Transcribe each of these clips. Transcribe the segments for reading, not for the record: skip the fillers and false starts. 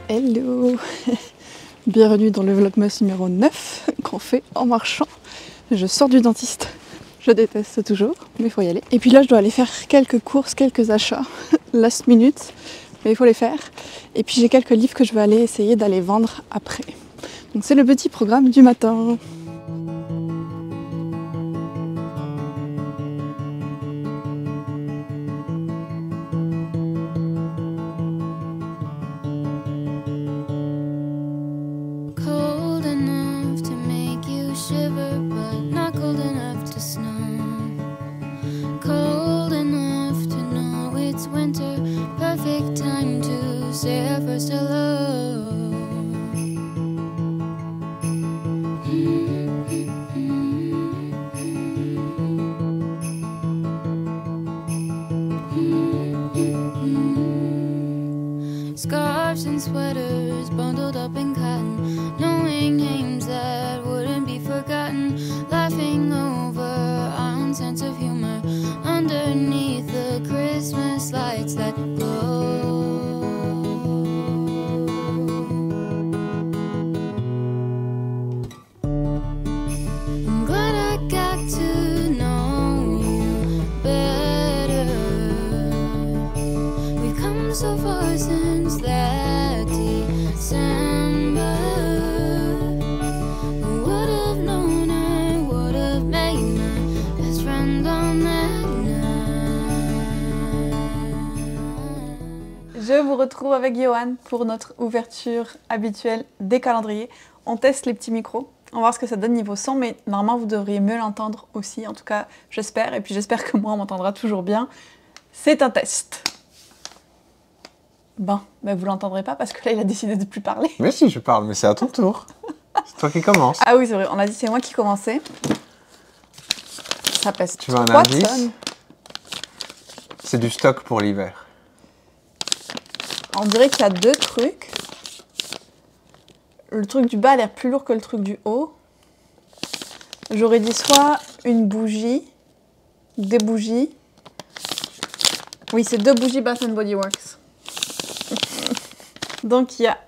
Hello. Bienvenue dans le vlogmas numéro 9 qu'on fait en marchant. Je sors du dentiste, je déteste toujours, mais il faut y aller. Et puis là je dois aller faire quelques courses, quelques achats, last minute, mais il faut les faire. Et puis j'ai quelques livres que je vais aller essayer d'aller vendre après. Donc c'est le petit programme du matin. Scarves and sweaters bundled up in cotton, knowing names that wouldn't be forgotten, laughing over our own sense of humor underneath the Christmas lights that glow. I'm glad I got to know you better. We've come so far since that December. Who would have known I would have made my best friend on that night. Je vous retrouve avec Johan pour notre ouverture habituelle des calendriers. On teste les petits micros, on va voir ce que ça donne niveau son, mais normalement vous devriez mieux l'entendre aussi, en tout cas j'espère, et puis j'espère que moi on m'entendra toujours bien. C'est un test. Bon, ben vous l'entendrez pas parce que là il a décidé de plus parler. Mais si, je parle, mais c'est à ton tour. C'est toi qui commence. Ah oui, c'est vrai, on a dit c'est moi qui commençais. Ça pèse Tu veux un 3 indice? tonnes. C'est du stock pour l'hiver. On dirait qu'il y a deux trucs. Le truc du bas a l'air plus lourd que le truc du haut. J'aurais dit soit une bougie, des bougies. Oui, c'est 2 bougies Bath & Body Works. Donc il y a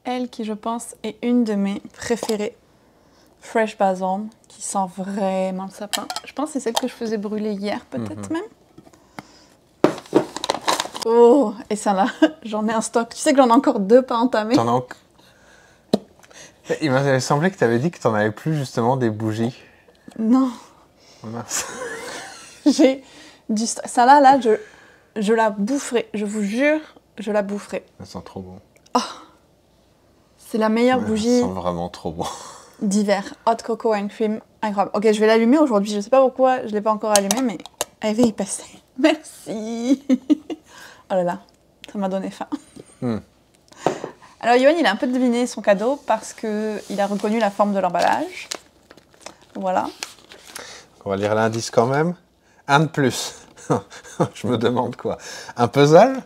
elle qui, je pense, est une de mes préférées. Fresh Balsam, qui sent vraiment le sapin. Je pense que c'est celle que je faisais brûler hier, peut-être même. Oh, et ça là, j'en ai un stock. Tu sais que j'en ai encore 2 pas entamés. T'en as encore... Il m'avait semblé que tu avais dit que t'en avais plus justement des bougies. Non, Oh, mince. j'ai du stock. Ça là, je la boufferai. Je vous jure, je la boufferai. Ça sent trop bon. C'est la meilleure Ouais, bougie ça sent vraiment trop bon. d'hiver. Hot Cocoa and Cream, incroyable. Ok, je vais l'allumer aujourd'hui. Je sais pas pourquoi je l'ai pas encore allumé, mais elle va y passer. Merci. Oh là là, ça m'a donné faim. Alors Yoann, il a un peu deviné son cadeau parce qu'il a reconnu la forme de l'emballage. Voilà. On va lire l'indice quand même. Un de plus. Je me demande quoi. Un puzzle?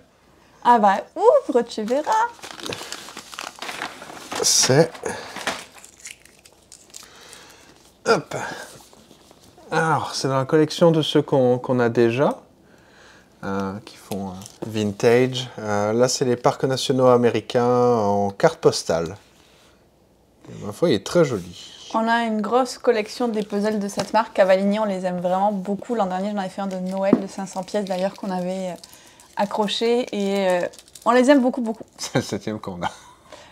Ah bah, ouvre, tu verras. C'est... Hop. Alors, c'est dans la collection de ceux qu'on a déjà, qui font vintage. Là, c'est les parcs nationaux américains en carte postale. Et ma foi, il est très joli. On a une grosse collection des puzzles de cette marque. Cavallini, on les aime vraiment beaucoup. L'an dernier, j'en avais fait un de Noël de 500 pièces d'ailleurs qu'on avait accroché. Et on les aime beaucoup, beaucoup. C'est le 7e qu'on a.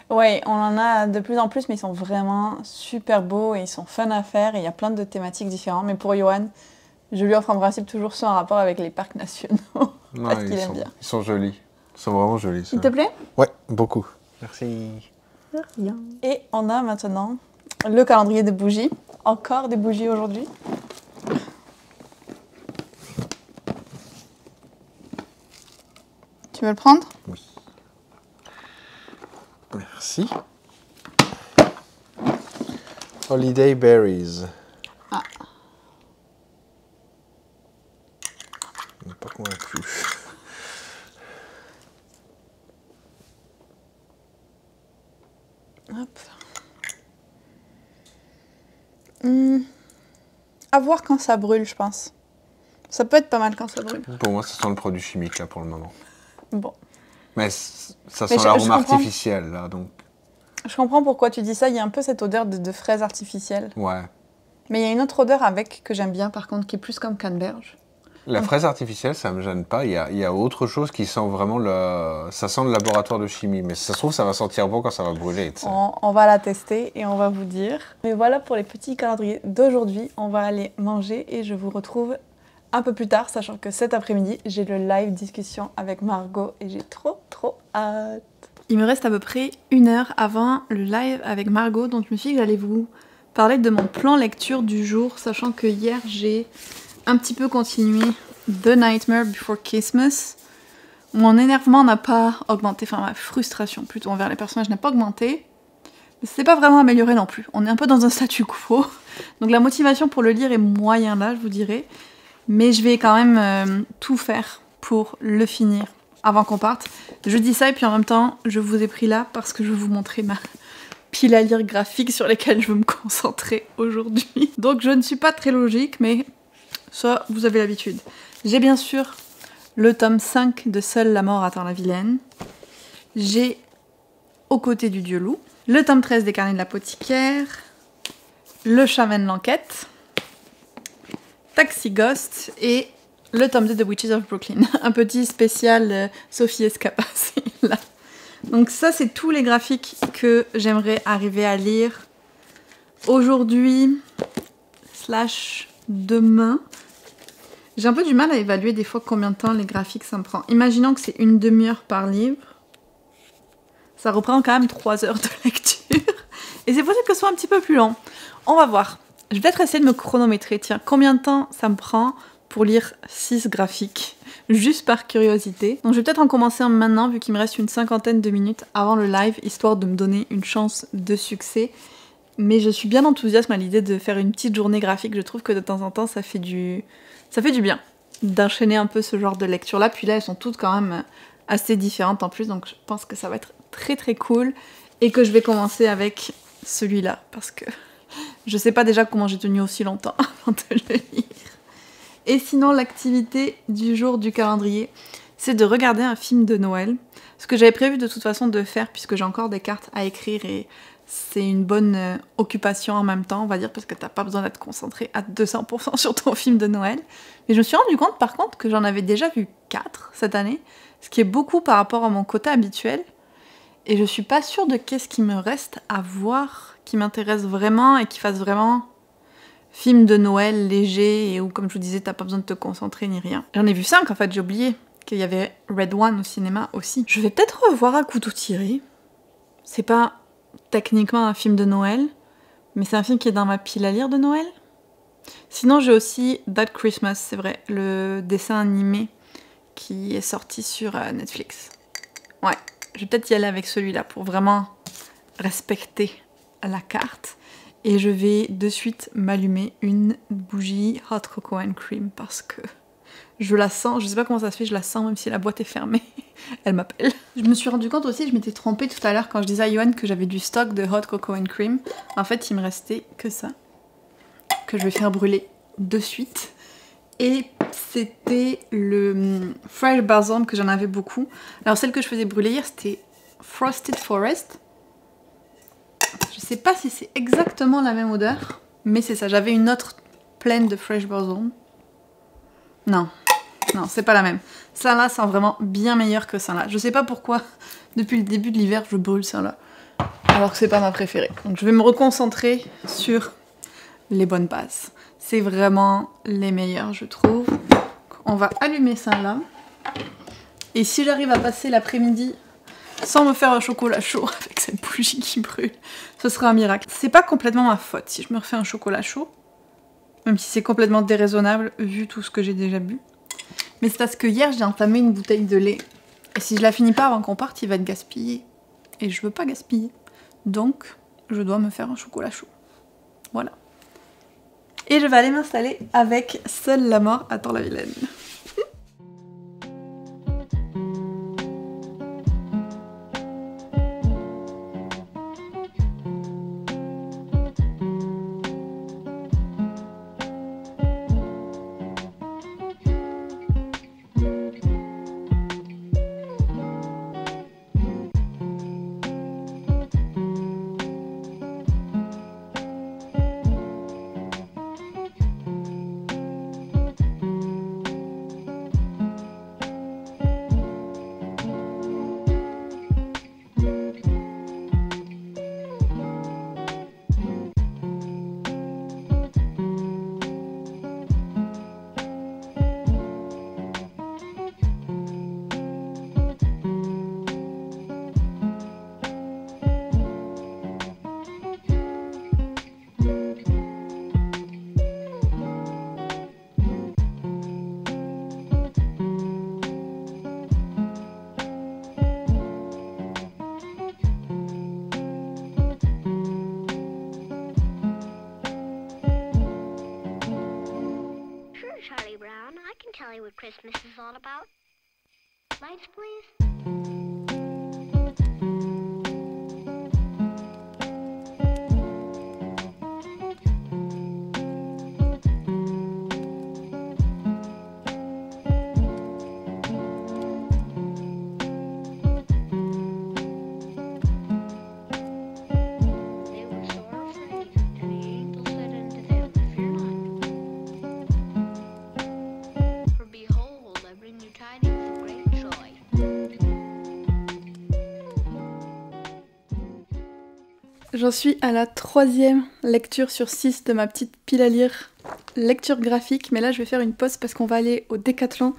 Oui, on en a de plus en plus, mais ils sont vraiment super beaux et ils sont fun à faire. Et il y a plein de thématiques différentes. Mais pour Johan, je lui offre en principe toujours ceux en rapport avec les parcs nationaux. Parce qu'il aime bien. Ils sont jolis. Ils sont vraiment jolis. Ça. Il te plaît? Ouais, beaucoup. Merci. De rien. Et on a maintenant le calendrier des bougies. Encore des bougies aujourd'hui. Tu veux le prendre? Oui. Merci. Holiday Berries. Ah. Je n'ai pas convaincu. Hop. À voir quand ça brûle, je pense. Ça peut être pas mal quand ça brûle. Pour moi, ça sent le produit chimique, là, pour le moment. Bon. Mais ça Mais sent je l'arôme comprends. artificiel, là, donc Je comprends pourquoi tu dis ça, il y a un peu cette odeur de fraises artificielles. ouais. Mais il y a une autre odeur avec que j'aime bien par contre, qui est plus comme canneberge. La fraise artificielle, ça me gêne pas. Il y a autre chose qui sent vraiment le... Ça sent le laboratoire de chimie, mais si ça se trouve, ça va sentir bon quand ça va brûler, tu sais. On va la tester et on va vous dire. Mais voilà pour les petits calendriers d'aujourd'hui. On va aller manger et je vous retrouve un peu plus tard, sachant que cet après-midi, j'ai le live discussion avec Margot et j'ai trop hâte. Il me reste à peu près 1 heure avant le live avec Margot, donc je me suis dit que j'allais vous parler de mon plan lecture du jour, sachant que hier j'ai un petit peu continué The Nightmare Before Christmas. Mon énervement n'a pas augmenté, enfin ma frustration plutôt envers les personnages n'a pas augmenté. Mais c'est pas vraiment amélioré non plus. On est un peu dans un statu quo. Donc la motivation pour le lire est moyen là, je vous dirais. Mais je vais quand même tout faire pour le finir avant qu'on parte. Je dis ça et puis en même temps, je vous ai pris là parce que je vais vous montrer ma pile à lire graphique sur lesquelles je veux me concentrer aujourd'hui. Donc je ne suis pas très logique, mais ça, vous avez l'habitude. J'ai bien sûr le tome 5 de Seule la mort attend la vilaine. J'ai Aux côtés du dieu loup. Le tome 13 des carnets de l'apothicaire. Le chat mène l'enquête. Taxi Ghost et le tome 2 de Witches of Brooklyn. Un petit spécial Sophie Escapa, c'est là. Donc ça, c'est tous les graphiques que j'aimerais arriver à lire aujourd'hui / demain. J'ai un peu du mal à évaluer des fois combien de temps les graphiques ça me prend. Imaginons que c'est 1 demi-heure par livre. Ça reprend quand même 3 heures de lecture. Et c'est possible que ce soit un petit peu plus long. On va voir. Je vais peut-être essayer de me chronométrer. Tiens, combien de temps ça me prend pour lire 6 graphiques, juste par curiosité. Donc je vais peut-être en commencer maintenant, vu qu'il me reste une 50aine de minutes avant le live, histoire de me donner une chance de succès. Mais je suis bien enthousiaste à l'idée de faire une petite journée graphique. Je trouve que de temps en temps, ça fait du bien d'enchaîner un peu ce genre de lecture-là. Puis là, elles sont toutes quand même assez différentes en plus, donc je pense que ça va être très cool. Et que je vais commencer avec celui-là, parce que je sais pas déjà comment j'ai tenu aussi longtemps avant de le lire. Et sinon, l'activité du jour du calendrier, c'est de regarder un film de Noël. Ce que j'avais prévu de toute façon de faire, puisque j'ai encore des cartes à écrire et c'est une bonne occupation en même temps, on va dire, parce que t'as pas besoin d'être concentré à 200% sur ton film de Noël. Mais je me suis rendu compte par contre que j'en avais déjà vu 4 cette année, ce qui est beaucoup par rapport à mon quota habituel. Et je suis pas sûre de qu'est-ce qui me reste à voir, qui m'intéresse vraiment et qui fasse vraiment film de Noël léger et où, comme je vous disais, t'as pas besoin de te concentrer ni rien. J'en ai vu 5 en fait, j'ai oublié qu'il y avait Red One au cinéma aussi. Je vais peut-être revoir À couteau tiré. C'est pas techniquement un film de Noël, mais c'est un film qui est dans ma pile à lire de Noël. Sinon, j'ai aussi That Christmas, c'est vrai, le dessin animé qui est sorti sur Netflix. Ouais, je vais peut-être y aller avec celui-là pour vraiment respecter la carte. Et je vais de suite m'allumer une bougie Hot Cocoa and Cream parce que je la sens, je sais pas comment ça se fait, je la sens même si la boîte est fermée. Elle m'appelle. Je me suis rendu compte aussi, je m'étais trompée tout à l'heure quand je disais à Yoann que j'avais du stock de Hot Cocoa and Cream. En fait, il me restait que ça, que je vais faire brûler de suite. Et c'était le Fresh Balsam que j'en avais beaucoup. Alors celle que je faisais brûler hier, c'était Frosted Forest. Je sais pas si c'est exactement la même odeur, mais c'est ça. J'avais une autre pleine de Fresh Balsam. Non, c'est pas la même. Ça là sent vraiment bien meilleur que ça là. Je sais pas pourquoi, depuis le début de l'hiver, je brûle ça là. Alors que c'est pas ma préférée. Donc je vais me reconcentrer sur les bonnes bases. C'est vraiment les meilleurs, je trouve. On va allumer ça là. Et si j'arrive à passer l'après-midi sans me faire un chocolat chaud avec cette bougie qui brûle, ce sera un miracle. C'est pas complètement ma faute si je me refais un chocolat chaud, même si c'est complètement déraisonnable vu tout ce que j'ai déjà bu. Mais c'est parce que hier j'ai entamé une bouteille de lait. Et si je la finis pas avant qu'on parte, il va être gaspillé. Et je veux pas gaspiller. Donc, je dois me faire un chocolat chaud. Voilà. Et je vais aller m'installer avec Seule la mort attend la vilaine. is all about? Lights, please. They were sore afraid, and the angel said unto them, Fear not. For behold, I bring you tidings of great joy. J'en suis à la 3e lecture sur 6 de ma petite pile à lire lecture graphique, mais là je vais faire une pause parce qu'on va aller au Décathlon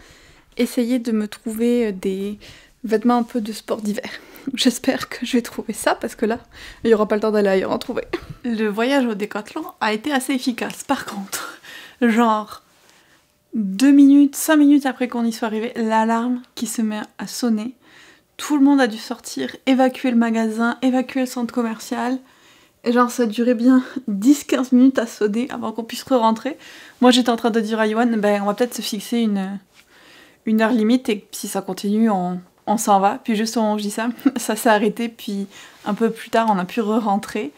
essayer de me trouver des vêtements un peu de sport d'hiver. J'espère que je vais trouver ça parce que là, il n'y aura pas le temps d'aller ailleurs en trouver. Le voyage au Décathlon a été assez efficace par contre. Genre 2 minutes, 5 minutes après qu'on y soit arrivé, l'alarme qui se met à sonner. Tout le monde a dû sortir, évacuer le magasin, évacuer le centre commercial. Et genre ça durait bien 10-15 minutes à sonner avant qu'on puisse re-rentrer. Moi j'étais en train de dire à Yohan, ben on va peut-être se fixer une heure limite et si ça continue on s'en va. Puis juste au moment où je dis ça, ça s'est arrêté puis un peu plus tard on a pu re-rentrer.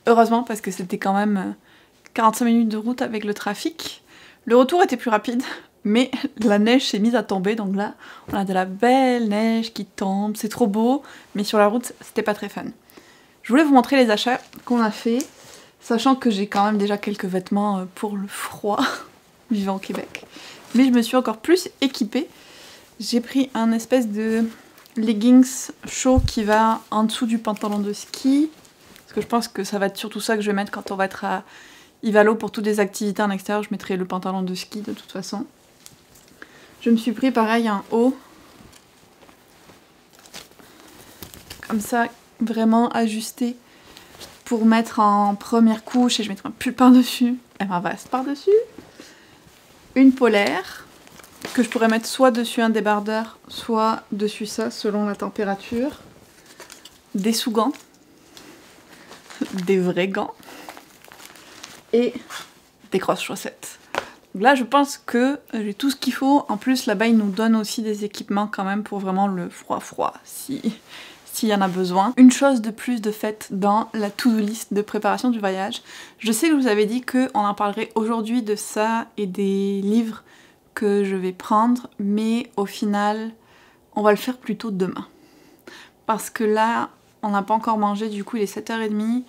Heureusement parce que c'était quand même 45 minutes de route avec le trafic. Le retour était plus rapide. Mais la neige s'est mise à tomber, donc là, on a de la belle neige qui tombe, c'est trop beau, mais sur la route, c'était pas très fun. Je voulais vous montrer les achats qu'on a fait, sachant que j'ai quand même déjà quelques vêtements pour le froid, vivant au Québec. Mais je me suis encore plus équipée. J'ai pris un espèce de leggings chaud qui va en dessous du pantalon de ski, parce que je pense que ça va être surtout ça que je vais mettre quand on va être à Ivalo pour toutes les activités en extérieur, je mettrai le pantalon de ski de toute façon. Je me suis pris pareil un haut, comme ça, vraiment ajusté pour mettre en première couche et je mettrai un pull par-dessus et ma veste par-dessus. Une polaire que je pourrais mettre soit dessus un débardeur, soit dessus ça selon la température. Des sous-gants, des vrais gants et des grosses chaussettes. Là, je pense que j'ai tout ce qu'il faut. En plus, là-bas, ils nous donnent aussi des équipements quand même pour vraiment le froid, s'il y en a besoin. Une chose de plus de faite dans la to-do list de préparation du voyage. Je sais que je vous avais dit qu'on en parlerait aujourd'hui de ça et des livres que je vais prendre, mais au final, on va le faire plutôt demain. Parce que là, on n'a pas encore mangé, du coup, il est 7h30.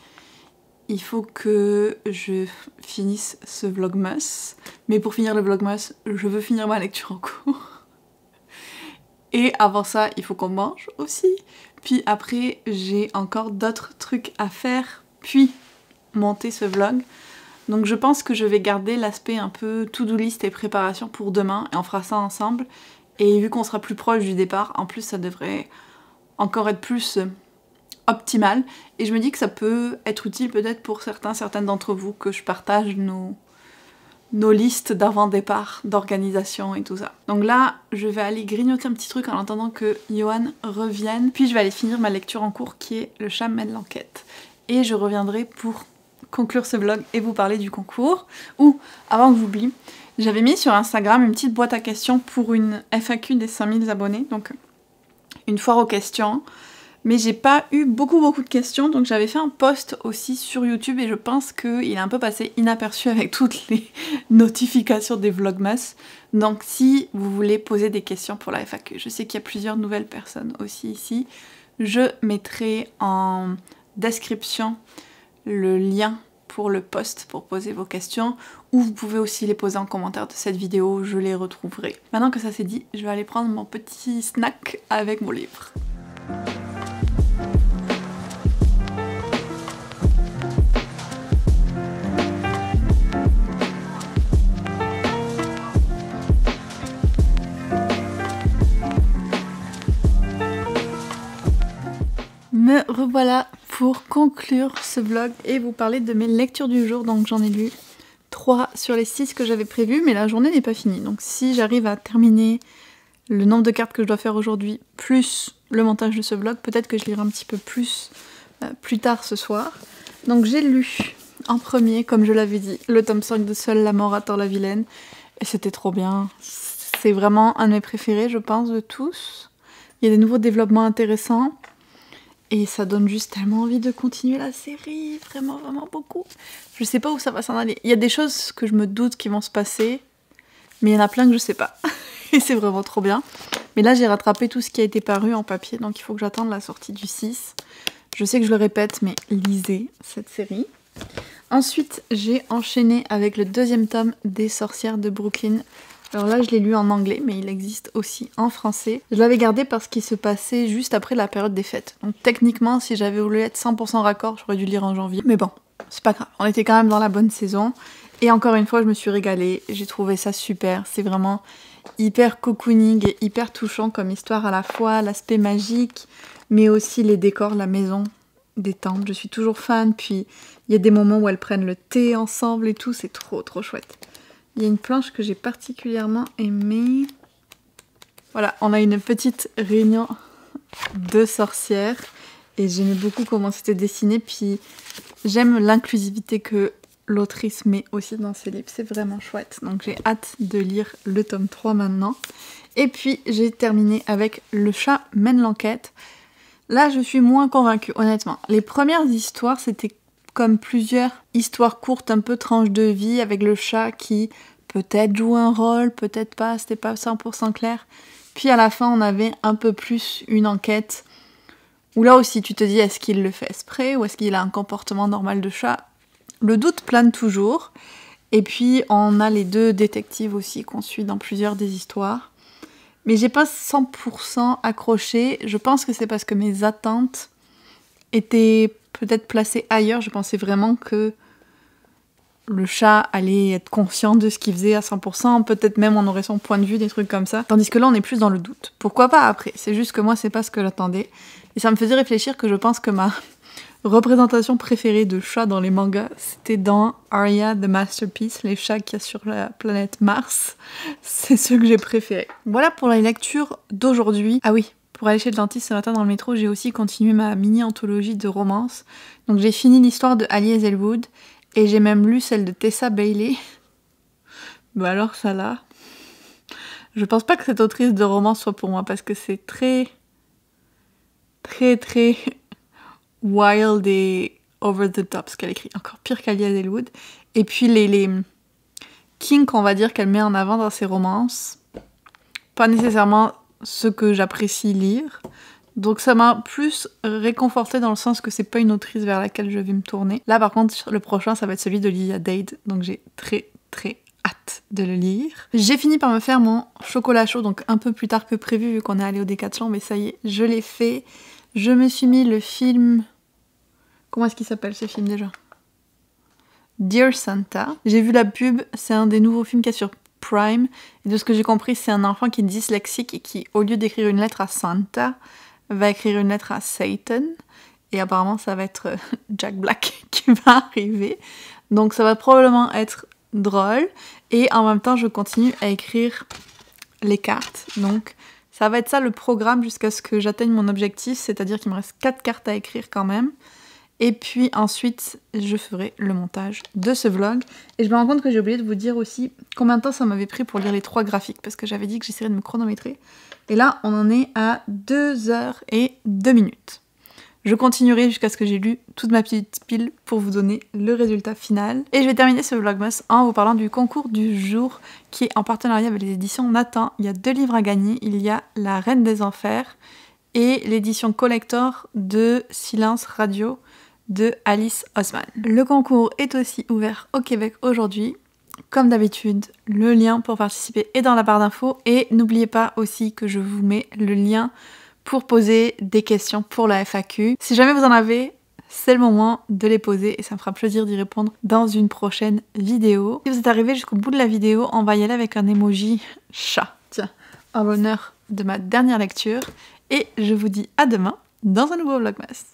Il faut que je finisse ce vlogmas. Mais pour finir le vlogmas, je veux finir ma lecture en cours. Et avant ça, il faut qu'on mange aussi. Puis après, j'ai encore d'autres trucs à faire. Puis monter ce vlog. Donc je pense que je vais garder l'aspect un peu to-do list et préparation pour demain. Et on fera ça ensemble. Et vu qu'on sera plus proche du départ, en plus ça devrait encore être plus optimal. Et je me dis que ça peut être utile peut-être pour certaines d'entre vous que je partage nos listes d'avant-départ, d'organisation et tout ça. Donc là, je vais aller grignoter un petit truc en attendant que Yohan revienne. Puis je vais aller finir ma lecture en cours qui est Le chat mène l'enquête. Et je reviendrai pour conclure ce vlog et vous parler du concours. Ou, avant que j'oublie, j'avais mis sur Instagram une petite boîte à questions pour une FAQ des 5000 abonnés. Donc une foire aux questions. Mais j'ai pas eu beaucoup de questions, donc j'avais fait un post aussi sur YouTube et je pense qu'il est un peu passé inaperçu avec toutes les notifications des vlogmas. Donc si vous voulez poser des questions pour la FAQ, je sais qu'il y a plusieurs nouvelles personnes aussi ici, je mettrai en description le lien pour le post pour poser vos questions, ou vous pouvez aussi les poser en commentaire de cette vidéo, je les retrouverai. Maintenant que ça c'est dit, je vais aller prendre mon petit snack avec mon livre. Me revoilà pour conclure ce vlog et vous parler de mes lectures du jour. Donc j'en ai lu 3 sur les 6 que j'avais prévues, mais la journée n'est pas finie. Donc si j'arrive à terminer le nombre de cartes que je dois faire aujourd'hui, plus le montage de ce vlog, peut-être que je lirai un petit peu plus tard ce soir. Donc j'ai lu en premier, comme je l'avais dit, le tome 5 de Seule la mort attend la vilaine. Et c'était trop bien. c'est vraiment un de mes préférés, je pense, de tous. Il y a des nouveaux développements intéressants. Et ça donne juste tellement envie de continuer la série, vraiment, vraiment beaucoup. Je sais pas où ça va s'en aller. Il y a des choses que je me doute qui vont se passer, mais il y en a plein que je sais pas. Et c'est vraiment trop bien. Mais là, j'ai rattrapé tout ce qui a été paru en papier, donc il faut que j'attende la sortie du 6. Je sais que je le répète, mais lisez cette série. Ensuite, j'ai enchaîné avec le 2e tome des Sorcières de Brooklyn. Alors là, je l'ai lu en anglais, mais il existe aussi en français. Je l'avais gardé parce qu'il se passait juste après la période des fêtes. Donc techniquement, si j'avais voulu être 100% raccord, j'aurais dû le lire en janvier. Mais bon, c'est pas grave. On était quand même dans la bonne saison. Et encore une fois, je me suis régalée. J'ai trouvé ça super. C'est vraiment hyper cocooning et hyper touchant comme histoire à la fois. L'aspect magique, mais aussi les décors, la maison des temples. Je suis toujours fan. Puis il y a des moments où elles prennent le thé ensemble et tout. C'est trop, trop chouette. Il y a une planche que j'ai particulièrement aimée. Voilà, on a une petite réunion de sorcières. Et j'aimais beaucoup comment c'était dessiné. Puis j'aime l'inclusivité que l'autrice met aussi dans ses livres. C'est vraiment chouette. Donc j'ai hâte de lire le tome 3 maintenant. Et puis j'ai terminé avec Le chat mène l'enquête. Là, je suis moins convaincue, honnêtement. Les premières histoires, c'était comme plusieurs histoires courtes, un peu tranches de vie, avec le chat qui peut-être joue un rôle, peut-être pas, c'était pas 100% clair. Puis à la fin, on avait un peu plus une enquête, où là aussi, tu te dis, est-ce qu'il le fait exprès, ou est-ce qu'il a un comportement normal de chat? Le doute plane toujours. Et puis, on a les 2 détectives aussi qu'on suit dans plusieurs des histoires. Mais j'ai pas 100% accroché. Je pense que c'est parce que mes attentes étaient peut-être placé ailleurs. Je pensais vraiment que le chat allait être conscient de ce qu'il faisait à 100%, peut-être même on aurait son point de vue, des trucs comme ça. Tandis que là, on est plus dans le doute. Pourquoi pas après? C'est juste que moi, c'est pas ce que j'attendais. Et ça me faisait réfléchir que je pense que ma représentation préférée de chat dans les mangas, c'était dans Aria the Masterpiece, les chats qu'il y a sur la planète Mars. C'est ceux que j'ai préférés. Voilà pour la lecture d'aujourd'hui. Ah oui, pour aller chez le dentiste ce matin dans le métro, j'ai aussi continué ma mini-anthologie de romance. Donc j'ai fini l'histoire de Ali Hazelwood et j'ai même lu celle de Tessa Bailey. Bah alors ça là, je pense pas que cette autrice de romance soit pour moi parce que c'est très wild et over the top ce qu'elle écrit. Encore pire qu'Ali Hazelwood. Et puis les kinks, on va dire, qu'elle met en avant dans ses romances, pas nécessairement ce que j'apprécie lire. Donc ça m'a plus réconfortée dans le sens que c'est pas une autrice vers laquelle je vais me tourner. Là par contre, le prochain, ça va être celui de Lily Dade. Donc j'ai très hâte de le lire. J'ai fini par me faire mon chocolat chaud, donc un peu plus tard que prévu vu qu'on est allé au Décathlon, mais ça y est, je l'ai fait. Je me suis mis le film... Comment est-ce qu'il s'appelle ce film déjà? Dear Santa. J'ai vu la pub, c'est un des nouveaux films qu'il y a sur Prime. Et de ce que j'ai compris, c'est un enfant qui est dyslexique et qui, au lieu d'écrire une lettre à Santa, va écrire une lettre à Satan. Et apparemment, ça va être Jack Black qui va arriver. Donc ça va probablement être drôle. Et en même temps, je continue à écrire les cartes. Donc ça va être ça le programme jusqu'à ce que j'atteigne mon objectif. C'est-à-dire qu'il me reste 4 cartes à écrire quand même. Et puis ensuite, je ferai le montage de ce vlog. Et je me rends compte que j'ai oublié de vous dire aussi combien de temps ça m'avait pris pour lire les 3 graphiques. Parce que j'avais dit que j'essaierais de me chronométrer. Et là, on en est à 2h02. Je continuerai jusqu'à ce que j'ai lu toute ma petite pile pour vous donner le résultat final. Et je vais terminer ce vlogmas en vous parlant du concours du jour qui est en partenariat avec les éditions Nathan. Il y a 2 livres à gagner. Il y a La Reine des Enfers et l'édition collector de Silence Radio de Alice Osman. Le concours est aussi ouvert au Québec aujourd'hui. Comme d'habitude, le lien pour participer est dans la barre d'infos. Et n'oubliez pas aussi que je vous mets le lien pour poser des questions pour la FAQ. Si jamais vous en avez, c'est le moment de les poser et ça me fera plaisir d'y répondre dans une prochaine vidéo. Si vous êtes arrivé jusqu'au bout de la vidéo, on va y aller avec un emoji chat. Tiens, en l'honneur de ma dernière lecture. Et je vous dis à demain dans un nouveau vlogmas.